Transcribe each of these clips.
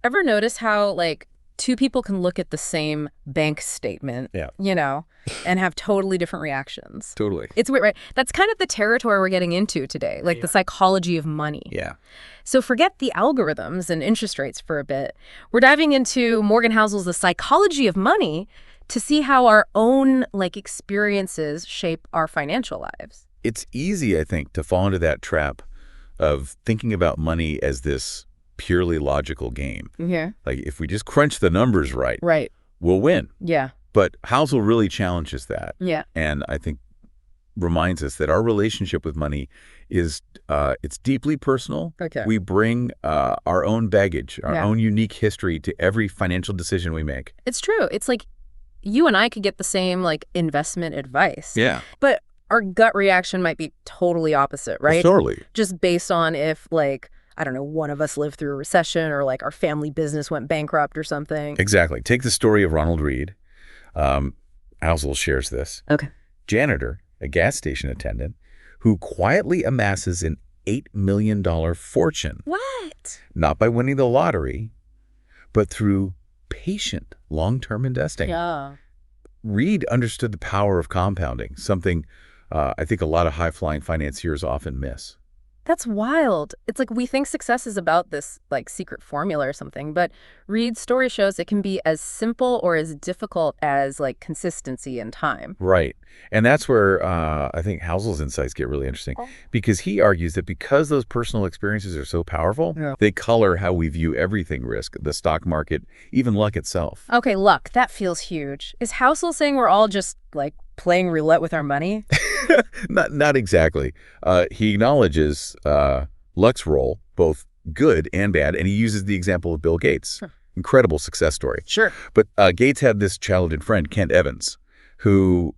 Ever notice how, like, two people can look at the same bank statement, Yeah. And have totally different reactions? Totally. It's weird, right? That's kind of the territory we're getting into today, like the psychology of money. Yeah. So forget the algorithms and interest rates for a bit. We're diving into Morgan Housel's The Psychology of Money to see how our own, like, experiences shape our financial lives. It's easy, I think, to fall into that trap of thinking about money as this purely logical game. Yeah. Like, if we just crunch the numbers right, Right. we'll win. Yeah. But Housel really challenges that. Yeah. And I think reminds us that our relationship with money is it's deeply personal. Okay. We bring our own baggage, our Yeah. own unique history to every financial decision we make. It's true. It's like you and I could get the same, like, investment advice. Yeah. But our gut reaction might be totally opposite, right? Totally. Just based on if, like, I don't know, one of us lived through a recession or, like, our family business went bankrupt or something. Exactly. Take the story of Ronald Reed. Housel shares this. Okay. Janitor, a gas station attendant, who quietly amasses an $8 million fortune, What? not by winning the lottery, but through patient long-term investing. Yeah. Reed understood the power of compounding, something I think a lot of high-flying financiers often miss. That's wild. It's like we think success is about this, like, secret formula or something, but Reed's story shows it can be as simple or as difficult as, like, consistency and time. Right. And that's where I think Housel's insights get really interesting, because he argues that because those personal experiences are so powerful, they color how we view everything: risk, the stock market, even luck itself. Okay, luck. That feels huge. Is Housel saying we're all just, like, playing roulette with our money? Not exactly. He acknowledges luck's role, both good and bad, and he uses the example of Bill Gates. Incredible success story. Sure. But Gates had this childhood friend, Kent Evans, who,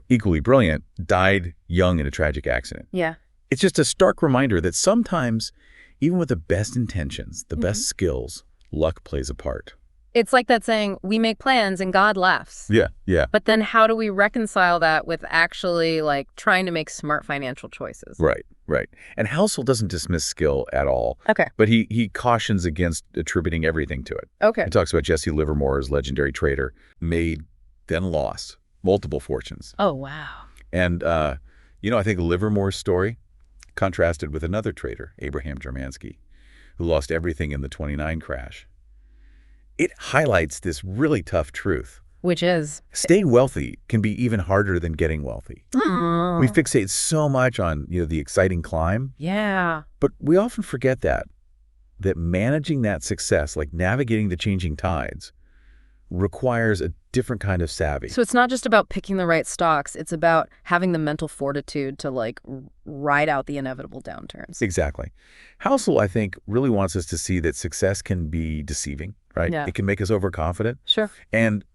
equally brilliant, died young in a tragic accident. Yeah. It's just a stark reminder that sometimes, even with the best intentions, the best skills, luck plays a part. It's like that saying, we make plans and God laughs. Yeah, yeah. But then how do we reconcile that with actually, like, trying to make smart financial choices? Right, right. And Housel doesn't dismiss skill at all. Okay. But he cautions against attributing everything to it. Okay. He talks about Jesse Livermore's legendary trader, made, then lost multiple fortunes. Oh, wow. And, I think Livermore's story contrasted with another trader, Abraham Germansky, who lost everything in the '29 crash. It highlights this really tough truth. Which is? Staying wealthy can be even harder than getting wealthy. We fixate so much on, the exciting climb. Yeah. But we often forget that managing that success, like navigating the changing tides, requires a different kind of savvy. So it's not just about picking the right stocks. It's about having the mental fortitude to, like, ride out the inevitable downturns. Exactly. Housel, I think, really wants us to see that success can be deceiving, right? Yeah. It can make us overconfident. Sure. And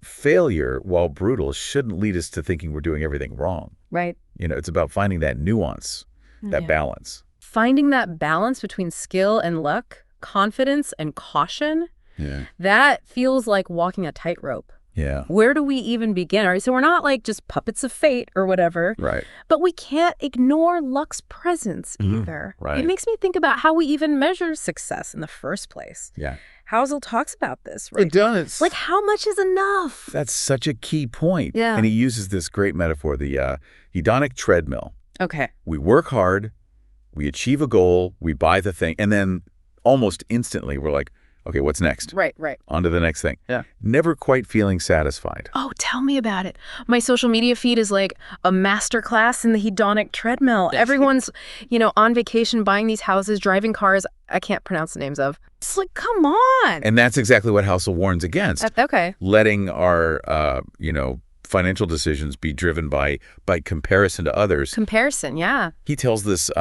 failure, while brutal, shouldn't lead us to thinking we're doing everything wrong. Right. It's about finding that nuance, that balance. Finding that balance between skill and luck, confidence and caution, Yeah. that feels like walking a tightrope. Yeah. Where do we even begin? All right, so we're not, like, just puppets of fate or whatever. Right. But we can't ignore luck's presence either. right. It makes me think about how we even measure success in the first place. Yeah. Housel talks about this, right? It does. Like, how much is enough? That's such a key point. Yeah. And he uses this great metaphor, the hedonic treadmill. Okay. We work hard, we achieve a goal, we buy the thing, and then almost instantly we're like, okay, what's next? Right, right. On to the next thing. Yeah. Never quite feeling satisfied. Oh, tell me about it. My social media feed is like a masterclass in the hedonic treadmill. Everyone's, on vacation, buying these houses, driving cars I can't pronounce the names of. It's like, come on. And that's exactly what Housel warns against. Okay. Letting our, financial decisions be driven by comparison to others. Comparison, yeah. He tells this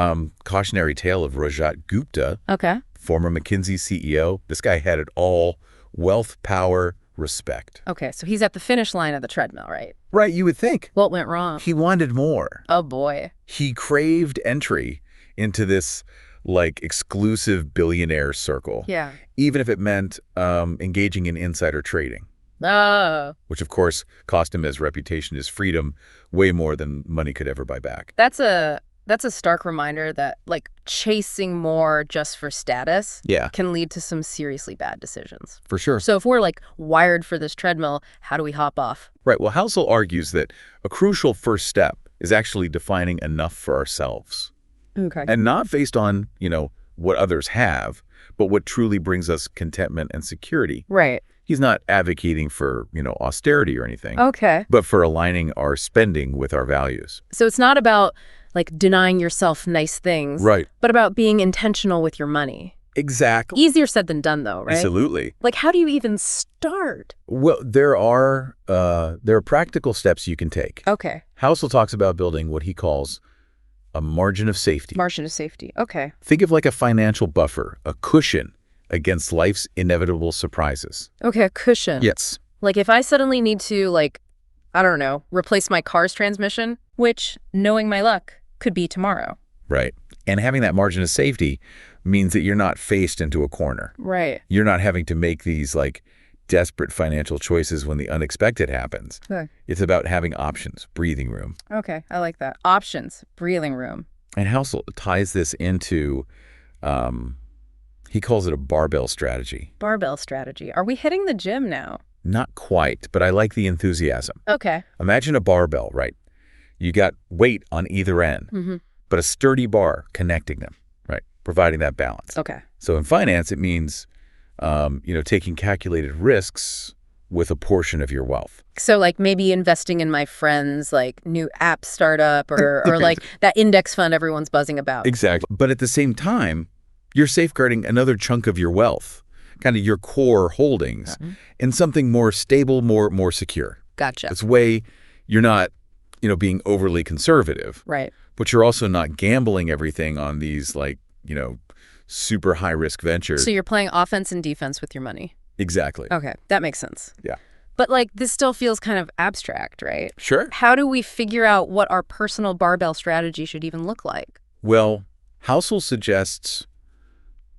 cautionary tale of Rajat Gupta, Okay. former McKinsey CEO. This guy had it all: wealth, power, respect. Okay, so he's at the finish line of the treadmill, right? Right, you would think. What went wrong? He wanted more. Oh, boy. He craved entry into this, like, exclusive billionaire circle. Yeah. Even if it meant engaging in insider trading. Oh. Which, of course, cost him his reputation, his freedom, way more than money could ever buy back. That's a That's a stark reminder that, like, chasing more just for status Yeah, can lead to some seriously bad decisions. for sure. So if we're, like, wired for this treadmill, how do we hop off? Right. Well, Housel argues that a crucial first step is actually defining enough for ourselves. Okay. And not based on, what others have, but what truly brings us contentment and security. Right. He's not advocating for, austerity or anything, Okay. but for aligning our spending with our values. So it's not about, like, denying yourself nice things. Right. But about being intentional with your money. Exactly. Easier said than done, though, right? Absolutely. Like, how do you even start? Well, there are practical steps you can take. Okay. Housel talks about building what he calls a margin of safety. Margin of safety. Okay. Think of like a financial buffer, a cushion against life's inevitable surprises. Okay, a cushion. Yes. Like, if I suddenly need to, like, I don't know, replace my car's transmission, which, knowing my luck, could be tomorrow. Right. And having that margin of safety means that you're not faced into a corner. Right. You're not having to make these like desperate financial choices when the unexpected happens. Okay. It's about having options, breathing room. Okay, I like that. Options, breathing room. And Housel ties this into, he calls it a barbell strategy. Barbell strategy. Are we hitting the gym now? Not quite, but I like the enthusiasm. Okay. Imagine a barbell, right? You got weight on either end, but a sturdy bar connecting them, right? Providing that balance. Okay. So in finance, it means, taking calculated risks with a portion of your wealth. So, like, maybe investing in my friend's, like, new app startup or like, that index fund everyone's buzzing about. Exactly. But at the same time, you're safeguarding another chunk of your wealth, kind of your core holdings, in something more stable, more secure. Gotcha. This way, you're not, being overly conservative, Right. but you're also not gambling everything on these, like, super high-risk ventures. So you're playing offense and defense with your money. Exactly. Okay, that makes sense. Yeah. But, like, this still feels kind of abstract, right? Sure. How do we figure out what our personal barbell strategy should even look like? Well, Housel suggests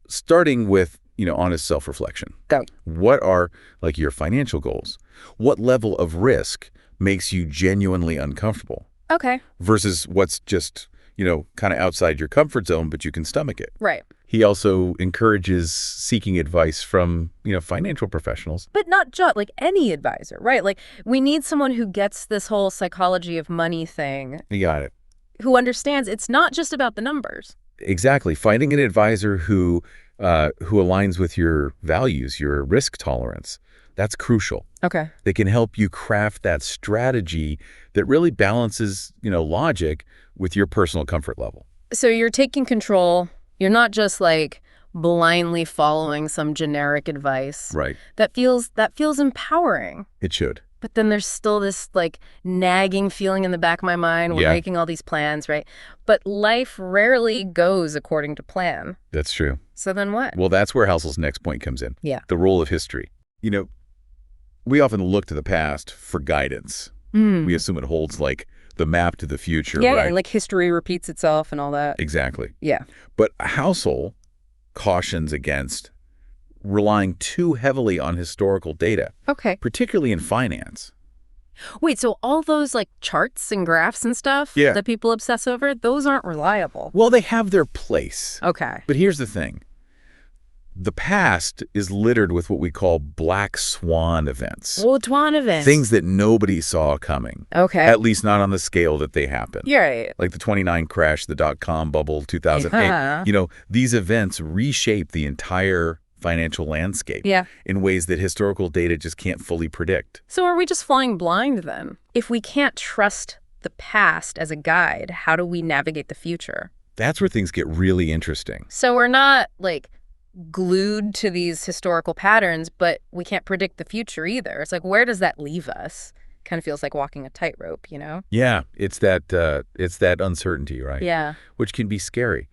starting with, honest self-reflection. Go. What are, like, your financial goals? What level of risk makes you genuinely uncomfortable Okay. versus what's just, kind of outside your comfort zone, but you can stomach it? Right. He also encourages seeking advice from, financial professionals. But not just, like, any advisor, right? Like, we need someone who gets this whole psychology of money thing, You got it. who understands it's not just about the numbers. Exactly. Finding an advisor who aligns with your values, your risk tolerance, that's crucial. Okay. They can help you craft that strategy that really balances, logic with your personal comfort level. So you're taking control. You're not just, like, blindly following some generic advice. Right. That feels empowering. It should. But then there's still this, like, nagging feeling in the back of my mind. We're Yeah. making all these plans, right? But life rarely goes according to plan. That's true. So then what? Well, that's where Housel's next point comes in. Yeah. The role of history. We often look to the past for guidance. Mm. We assume it holds, like, the map to the future, Yeah, right? and, like, history repeats itself and all that. Exactly. Yeah. But Housel cautions against relying too heavily on historical data, Okay. particularly in finance. Wait, so all those, like, charts and graphs and stuff Yeah. that people obsess over, those aren't reliable. Well, they have their place. Okay. But here's the thing. The past is littered with what we call black swan events. Well, Dwan events. Things that nobody saw coming, Okay. at least not on the scale that they happened. You're right. Like the 29 crash, the dot-com bubble, 2008. Yeah. These events reshape the entire financial landscape Yeah. in ways that historical data just can't fully predict. So are we just flying blind then? If we can't trust the past as a guide, how do we navigate the future? That's where things get really interesting. So we're not, like, glued to these historical patterns, but we can't predict the future either. It's like, where does that leave us? Kind of feels like walking a tightrope, you know? Yeah, it's that uncertainty, right? Yeah. Which can be scary.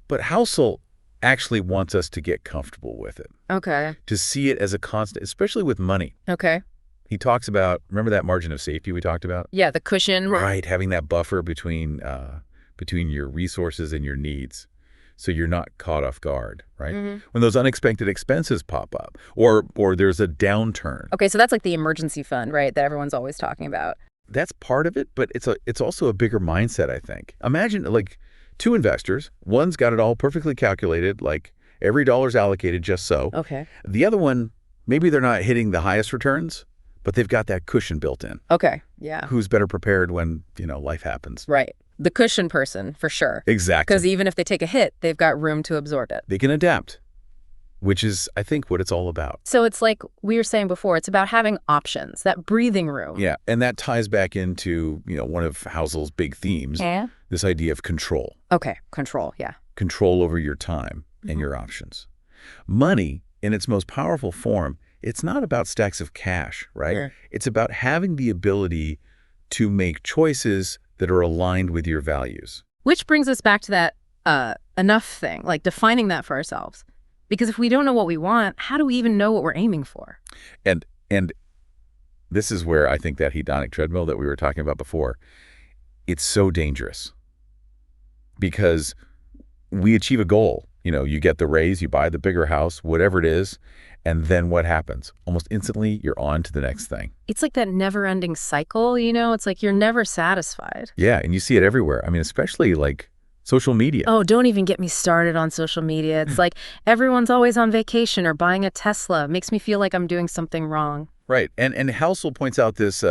But Housel actually wants us to get comfortable with it, Okay. to see it as a constant, especially with money. Okay. He talks about, remember that margin of safety we talked about? Yeah, the cushion. Right, having that buffer between your resources and your needs, so you're not caught off guard, right? When those unexpected expenses pop up, or there's a downturn. Okay, so that's like the emergency fund, right, that everyone's always talking about. That's part of it, but it's also a bigger mindset, I think. Imagine like two investors. One's got it all perfectly calculated, like every dollar's allocated just so. Okay. The other one, maybe they're not hitting the highest returns, but they've got that cushion built in. Okay. Yeah. Who's better prepared when, life happens? Right. The cushion person, for sure. Exactly. Because even if they take a hit, they've got room to absorb it. They can adapt, which is, I think, what it's all about. So it's like we were saying before, it's about having options, that breathing room. Yeah, and that ties back into, one of Housel's big themes, this idea of control. Okay, control, yeah. Control over your time and your options. Money, in its most powerful form, it's not about stacks of cash, right? Sure. It's about having the ability to make choices that are aligned with your values. Which brings us back to that enough thing, like defining that for ourselves. Because if we don't know what we want, how do we even know what we're aiming for? And this is where I think that hedonic treadmill that we were talking about before, it's so dangerous. Because we achieve a goal. You get the raise, you buy the bigger house, whatever it is, and then what happens? Almost instantly, you're on to the next thing. It's like that never-ending cycle, It's like you're never satisfied. Yeah, and you see it everywhere. I mean, especially like social media. Oh, don't even get me started on social media. It's like everyone's always on vacation or buying a Tesla. It makes me feel like I'm doing something wrong. Right, and Housel points out this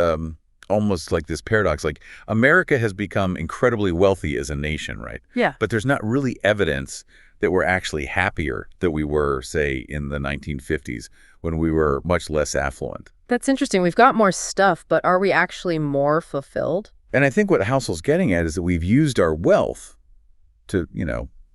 almost like this paradox. Like, America has become incredibly wealthy as a nation, right? Yeah. But there's not really evidence that we're actually happier than we were, say, in the 1950s when we were much less affluent. That's interesting. We've got more stuff, but are we actually more fulfilled? And I think what Housel's getting at is that we've used our wealth to,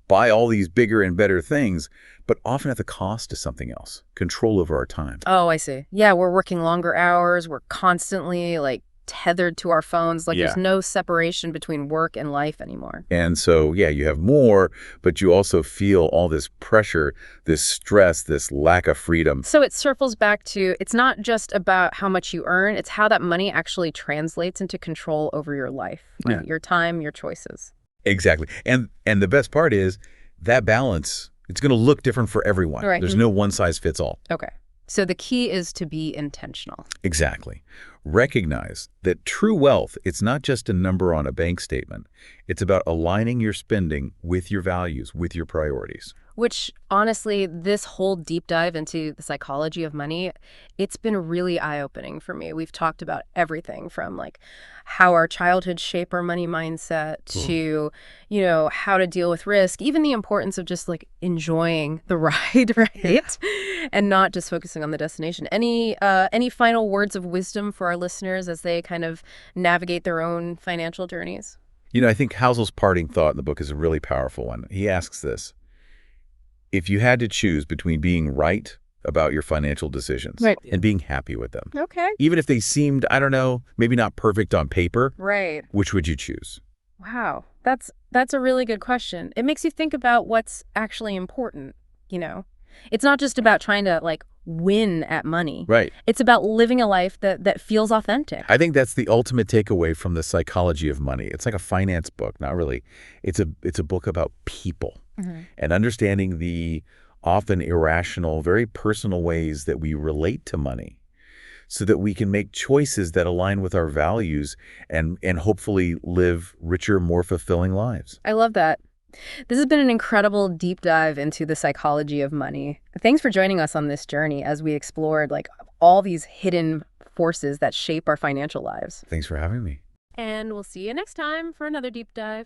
buy all these bigger and better things, but often at the cost of something else, control over our time. Oh, I see. Yeah, we're working longer hours. We're constantly, tethered to our phones. There's no separation between work and life anymore. And so, you have more, but you also feel all this pressure, this stress, this lack of freedom. So it circles back to, it's not just about how much you earn, it's how that money actually translates into control over your life, right? Your time, your choices. Exactly. And the best part is that balance, it's going to look different for everyone. Right. There's no one size fits all. Okay. So the key is to be intentional. Exactly. Recognize that true wealth, it's not just a number on a bank statement. It's about aligning your spending with your values, with your priorities. Which, honestly, this whole deep dive into the psychology of money, it's been really eye-opening for me. We've talked about everything from, how our childhood shape our money mindset to, how to deal with risk, even the importance of just, enjoying the ride, right? Yeah. And not just focusing on the destination. Any final words of wisdom for our listeners as they kind of navigate their own financial journeys? I think Housel's parting thought in the book is a really powerful one. He asks this: if you had to choose between being right about your financial decisions and being happy with them, even if they seemed, I don't know, maybe not perfect on paper, which would you choose? Wow, that's a really good question. It makes you think about what's actually important, It's not just about trying to, win at money. Right. It's about living a life that feels authentic. I think that's the ultimate takeaway from the psychology of money. It's like a finance book, not really. It's a book about people. And understanding the often irrational, very personal ways that we relate to money so that we can make choices that align with our values and hopefully live richer, more fulfilling lives. I love that. This has been an incredible deep dive into the psychology of money. Thanks for joining us on this journey as we explored all these hidden forces that shape our financial lives. Thanks for having me. And we'll see you next time for another deep dive.